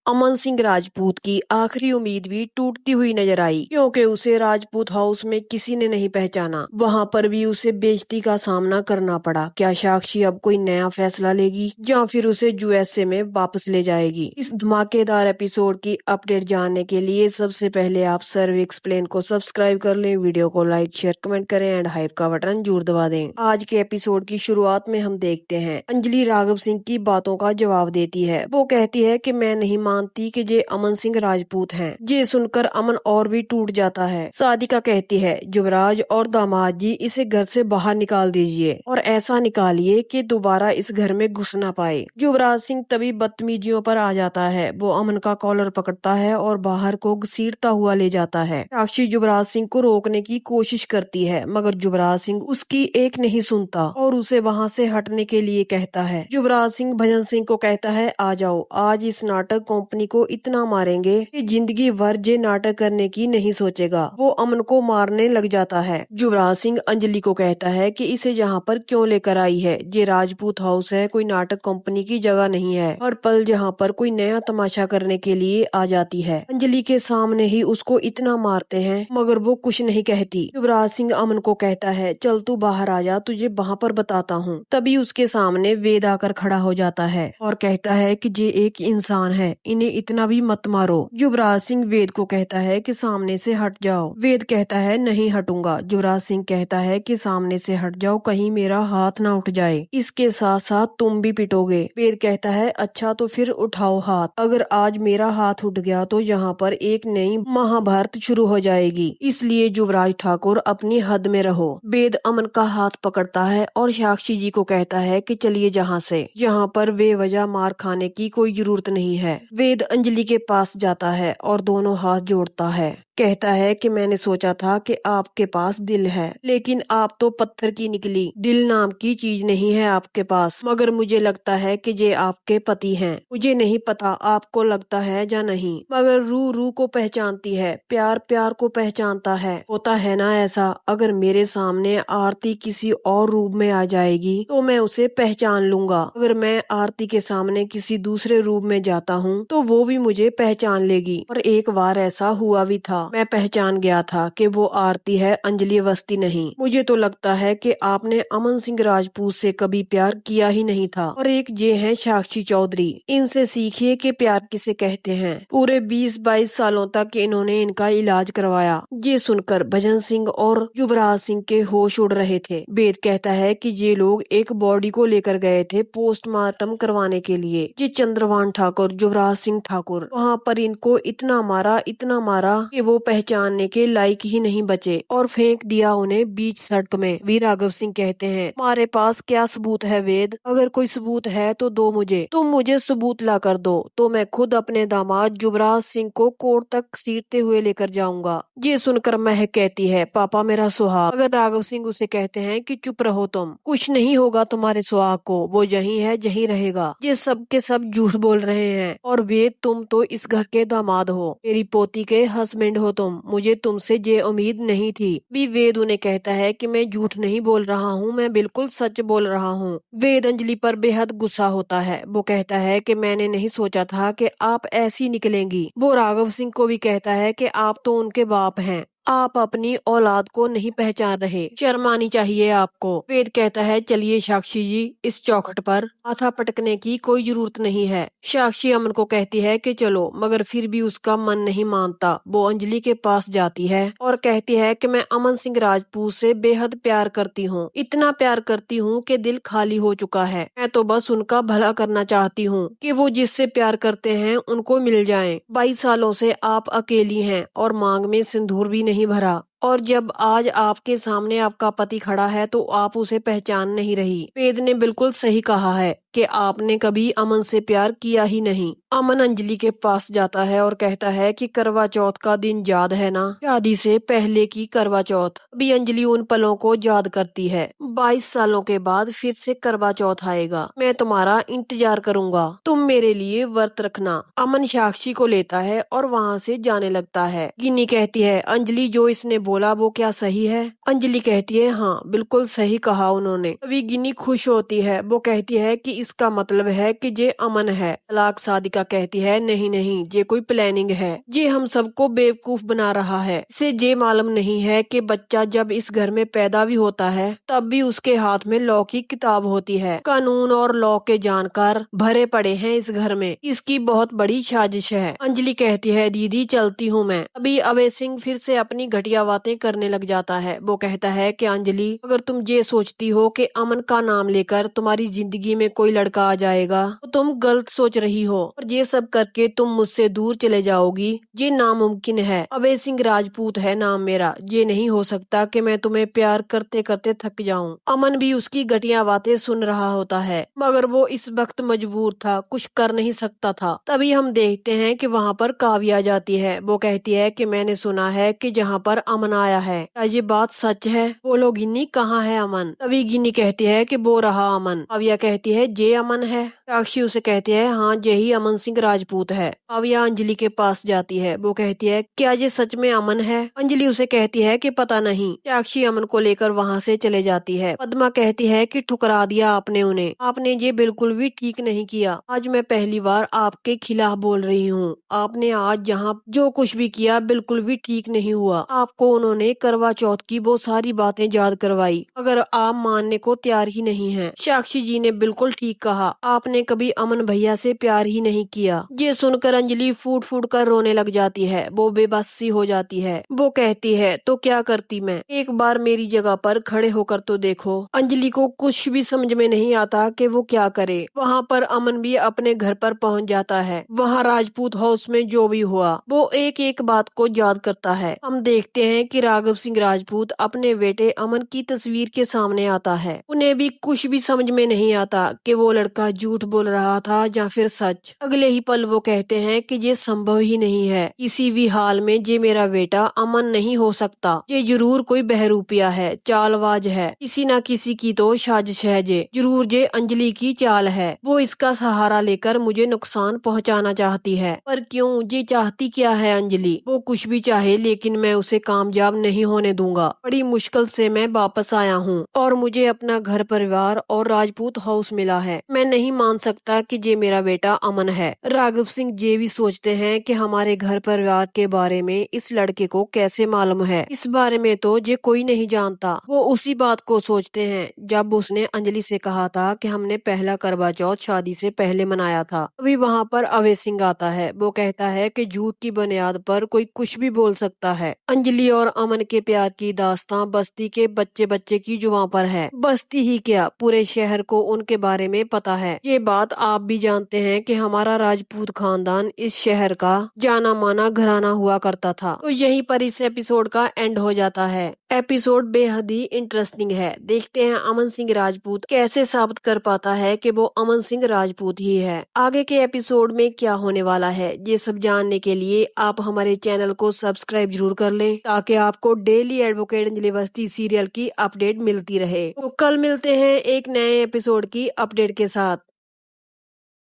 अमन सिंह राजपूत की आखिरी उम्मीद भी टूटती हुई नजर आई, क्योंकि उसे राजपूत हाउस में किसी ने नहीं पहचाना। वहां पर भी उसे बेइज्जती का सामना करना पड़ा। क्या साक्षी अब कोई नया फैसला लेगी या फिर उसे यूएसए में वापस ले जाएगी? इस धमाकेदार एपिसोड की अपडेट जानने के लिए सबसे पहले आप सर्व एक्सप्लेन को सब्सक्राइब कर लें, वीडियो को लाइक शेयर कमेंट करें एंड हाइप का बटन जरूर दबा दें। आज के एपिसोड की शुरुआत में हम देखते हैं अंजलि राघव सिंह की बातों का जवाब देती है। वो कहती है कि मैं नहीं मानती कि ये अमन सिंह राजपूत हैं। ये सुनकर अमन और भी टूट जाता है। सादिका कहती है, युवराज और दामाद जी इसे घर से बाहर निकाल दीजिए और ऐसा निकालिए कि दोबारा इस घर में घुस ना पाए। युवराज सिंह तभी बदतमीजियों पर आ जाता है। वो अमन का कॉलर पकड़ता है और बाहर को घसीटता हुआ ले जाता है। साक्षी युवराज सिंह को रोकने की कोशिश करती है, मगर युवराज सिंह उसकी एक नहीं सुनता और उसे वहाँ से हटने के लिए कहता है। युवराज सिंह भजन सिंह को कहता है, आ जाओ, आज इस नाटक कंपनी को इतना मारेंगे कि जिंदगी भर जे नाटक करने की नहीं सोचेगा। वो अमन को मारने लग जाता है। युवराज सिंह अंजलि को कहता है कि इसे यहाँ पर क्यों लेकर आई है। ये राजपूत हाउस है, कोई नाटक कंपनी की जगह नहीं है। हर पल यहाँ पर कोई नया तमाशा करने के लिए आ जाती है। अंजलि के सामने ही उसको इतना मारते हैं, मगर वो कुछ नहीं कहती। युवराज सिंह अमन को कहता है, चल तू बाहर आ जा, तुझे वहाँ पर बताता हूँ। तभी उसके सामने वेद आकर खड़ा हो जाता है और कहता है कि ये एक इंसान है, इन्हें इतना भी मत मारो। युवराज सिंह वेद को कहता है कि सामने से हट जाओ। वेद कहता है, नहीं हटूंगा। युवराज सिंह कहता है कि सामने से हट जाओ, कहीं मेरा हाथ ना उठ जाए, इसके साथ साथ तुम भी पिटोगे। वेद कहता है, अच्छा तो फिर उठाओ हाथ। अगर आज मेरा हाथ उठ गया तो यहाँ पर एक नई महाभारत शुरू हो जाएगी, इसलिए युवराज ठाकुर अपनी हद में रहो। वेद अमन का हाथ पकड़ता है और साक्षी जी को कहता है कि चलिए जहाँ से, यहाँ पर बेवजह मार खाने की कोई जरूरत नहीं है। वेद अंजलि के पास जाता है और दोनों हाथ जोड़ता है। कहता है कि मैंने सोचा था कि आपके पास दिल है, लेकिन आप तो पत्थर की निकली। दिल नाम की चीज नहीं है आपके पास, मगर मुझे लगता है कि ये आपके पति हैं। मुझे नहीं पता आपको लगता है या नहीं, मगर रूह रूह को पहचानती है, प्यार प्यार को पहचानता है। होता है ना ऐसा, अगर मेरे सामने आरती किसी और रूप में आ जाएगी तो मैं उसे पहचान लूंगा। अगर मैं आरती के सामने किसी दूसरे रूप में जाता हूँ तो वो भी मुझे पहचान लेगी। और एक बार ऐसा हुआ भी था, मैं पहचान गया था कि वो आरती है, अंजलि अवस्थी नहीं। मुझे तो लगता है कि आपने अमन सिंह राजपूत से कभी प्यार किया ही नहीं था। और एक ये है साक्षी चौधरी, इनसे सीखिए कि प्यार किसे कहते हैं। पूरे 20-22 सालों तक इन्होंने इनका इलाज करवाया। ये सुनकर भजन सिंह और युवराज सिंह के होश उड़ रहे थे। वेद कहता है कि ये लोग एक बॉडी को लेकर गए थे पोस्टमार्टम करवाने के लिए। ये चंद्रभान ठाकुर, युवराज सिंह ठाकुर, वहाँ पर इनको इतना मारा कि वो पहचानने के लायक ही नहीं बचे और फेंक दिया उन्हें बीच सड़क में। वी राघव सिंह कहते हैं, हमारे पास क्या सबूत है वेद? अगर कोई सबूत है तो दो मुझे। तुम मुझे सबूत ला कर दो तो मैं खुद अपने दामाद युवराज सिंह को कोर्ट तक सीटते हुए लेकर जाऊंगा। ये सुनकर महक कहती है, पापा मेरा सुहाग। अगर राघव सिंह उसे कहते हैं कि चुप रहो, तुम कुछ नहीं होगा तुम्हारे सुहाग को, वो यही है यही रहेगा। ये सब के सब झूठ बोल रहे हैं। और वेद, तुम तो इस घर के दामाद हो, मेरी पोती के हस्बैंड हो तुम, मुझे तुमसे ये उम्मीद नहीं थी। भी वेद उन्हें कहता है कि मैं झूठ नहीं बोल रहा हूँ, मैं बिल्कुल सच बोल रहा हूँ। वेद अंजलि पर बेहद गुस्सा होता है। वो कहता है कि मैंने नहीं सोचा था कि आप ऐसी निकलेंगी। वो राघव सिंह को भी कहता है कि आप तो उनके बाप हैं, आप अपनी औलाद को नहीं पहचान रहे, शर्म आनी चाहिए आपको। वेद कहता है, चलिए साक्षी जी, इस चौखट पर माथा पटकने की कोई जरूरत नहीं है। साक्षी अमन को कहती है कि चलो, मगर फिर भी उसका मन नहीं मानता। वो अंजलि के पास जाती है और कहती है कि मैं अमन सिंह राजपूत से बेहद प्यार करती हूँ, इतना प्यार करती हूँ कि दिल खाली हो चुका है। मैं तो बस उनका भला करना चाहती हूँ कि वो जिससे प्यार करते हैं उनको मिल जाए। 22 सालों से आप अकेली हैं और मांग में सिंदूर भी नहीं भरा, और जब आज आपके सामने आपका पति खड़ा है तो आप उसे पहचान नहीं रही। वेद ने बिल्कुल सही कहा है कि आपने कभी अमन से प्यार किया ही नहीं। अमन अंजलि के पास जाता है और कहता है कि करवा चौथ का दिन याद है ना, शादी से पहले की करवा चौथ। अभी अंजलि उन पलों को याद करती है। 22 सालों के बाद फिर से करवा चौथ आएगा, मैं तुम्हारा इंतजार करूंगा, तुम मेरे लिए व्रत रखना। अमन साक्षी को लेता है और वहाँ से जाने लगता है। गिन्नी कहती है, अंजलि जो इसने बोला वो क्या सही है? अंजलि कहती है हाँ बिल्कुल सही कहा उन्होंने। तभी गिन्नी खुश होती है, वो कहती है कि इसका मतलब है कि जे अमन है। तलाक सादिका कहती है नहीं नहीं, जे कोई प्लानिंग है, जे हम सबको बेवकूफ बना रहा है। इसे जे मालूम नहीं है कि बच्चा जब इस घर में पैदा भी होता है तब भी उसके हाथ में लॉ की किताब होती है। कानून और लॉ के जानकार भरे पड़े हैं इस घर में, इसकी बहुत बड़ी साजिश है। अंजलि कहती है दीदी चलती हूँ मैं। अभी अवय सिंह फिर से अपनी घटिया बातें करने लग जाता है। वो कहता है कि अंजलि अगर तुम ये सोचती हो कि अमन का नाम लेकर तुम्हारी जिंदगी में कोई लड़का आ जाएगा तो तुम गलत सोच रही हो, और ये सब करके तुम मुझसे दूर चले जाओगी, ये नामुमकिन है। अवय सिंह राजपूत है नाम मेरा, ये नहीं हो सकता कि मैं तुम्हें प्यार करते करते थक जाऊं। अमन भी उसकी घटिया बातें सुन रहा होता है, मगर वो इस वक्त मजबूर था, कुछ कर नहीं सकता था। तभी हम देखते हैं कि वहाँ पर काव्या जाती है। वो कहती है कि मैंने सुना है कि जहाँ पर अमन आया है, क्या ये बात सच है? बोलो गिन्नी कहाँ है अमन? तभी गिन्नी कहती है कि वो रहा अमन। काव्या कहती है जे अमन है? साक्षी उसे कहती है हाँ यही अमन सिंह राजपूत है। काव्या अंजलि के पास जाती है। वो कहती है क्या ये सच में अमन है? अंजलि उसे कहती है कि पता नहीं। साक्षी अमन को लेकर वहाँ से चले जाती है। पद्मा कहती है कि ठुकरा दिया आपने उन्हें, आपने ये बिल्कुल भी ठीक नहीं किया। आज मैं पहली बार आपके खिलाफ बोल रही हूँ। आपने आज यहाँ जो कुछ भी किया बिल्कुल भी ठीक नहीं हुआ। आपको उन्होंने करवा चौथ की वो सारी बातें याद करवाई, अगर आप मानने को तैयार ही नहीं हैं। साक्षी जी ने बिल्कुल ठीक कहा, आपने कभी अमन भैया से प्यार ही नहीं किया। ये सुनकर अंजलि फूट फूट कर रोने लग जाती है। वो बेबस सी हो जाती है। वो कहती है तो क्या करती मैं, एक बार मेरी जगह पर खड़े होकर तो देखो। अंजलि को कुछ भी समझ में नहीं आता कि वो क्या करे। वहाँ पर अमन भी अपने घर पर पहुँच जाता है। वहाँ राजपूत हाउस में जो भी हुआ वो एक एक बात को याद करता है। हम देखते हैं कि राघव सिंह राजपूत अपने बेटे अमन की तस्वीर के सामने आता है। उन्हें भी कुछ भी समझ में नहीं आता कि वो लड़का झूठ बोल रहा था या फिर सच। अगले ही पल वो कहते हैं कि ये संभव ही नहीं है, किसी भी हाल में ये मेरा बेटा अमन नहीं हो सकता। ये जरूर कोई बहरूपिया है, चालबाज है, किसी न किसी की तो साजिश है। ये जरूर ये अंजलि की चाल है। वो इसका सहारा लेकर मुझे नुकसान पहुंचाना चाहती है। पर क्यों, ये चाहती क्या है अंजलि? वो कुछ भी चाहे लेकिन मैं उसे कामयाब नहीं होने दूंगा। बड़ी मुश्किल से मैं वापस आया हूँ और मुझे अपना घर परिवार और राजपूत हाउस मिला है। मैं नहीं मान सकता कि ये मेरा बेटा अमन है। राघव सिंह ये भी सोचते हैं कि हमारे घर परिवार के बारे में इस लड़के को कैसे मालूम है, इस बारे में तो ये कोई नहीं जानता। वो उसी बात को सोचते हैं जब उसने अंजलि से कहा था कि हमने पहला करवा चौथ शादी से पहले मनाया था। अभी वहाँ पर अवय सिंह आता है। वो कहता है कि झूठ की बुनियाद पर कोई कुछ भी बोल सकता है। अंजलि और अमन के प्यार की दास्तां बस्ती के बच्चे बच्चे की जुबां पर है। बस्ती ही क्या, पूरे शहर को उनके बारे में पता है। ये बात आप भी जानते हैं कि हमारा राजपूत खानदान इस शहर का जाना माना घराना हुआ करता था। तो यहीं पर इस एपिसोड का एंड हो जाता है। एपिसोड बेहद ही इंटरेस्टिंग है। देखते हैं अमन सिंह राजपूत कैसे साबित कर पाता है कि वो अमन सिंह राजपूत ही है। आगे के एपिसोड में क्या होने वाला है ये सब जानने के लिए आप हमारे चैनल को सब्सक्राइब जरूर कर लें, ताकि आपको daily advocate Anjali Awasthi serial की अपडेट मिलती रहे। तो कल मिलते हैं एक नए एपिसोड की अपडेट के साथ।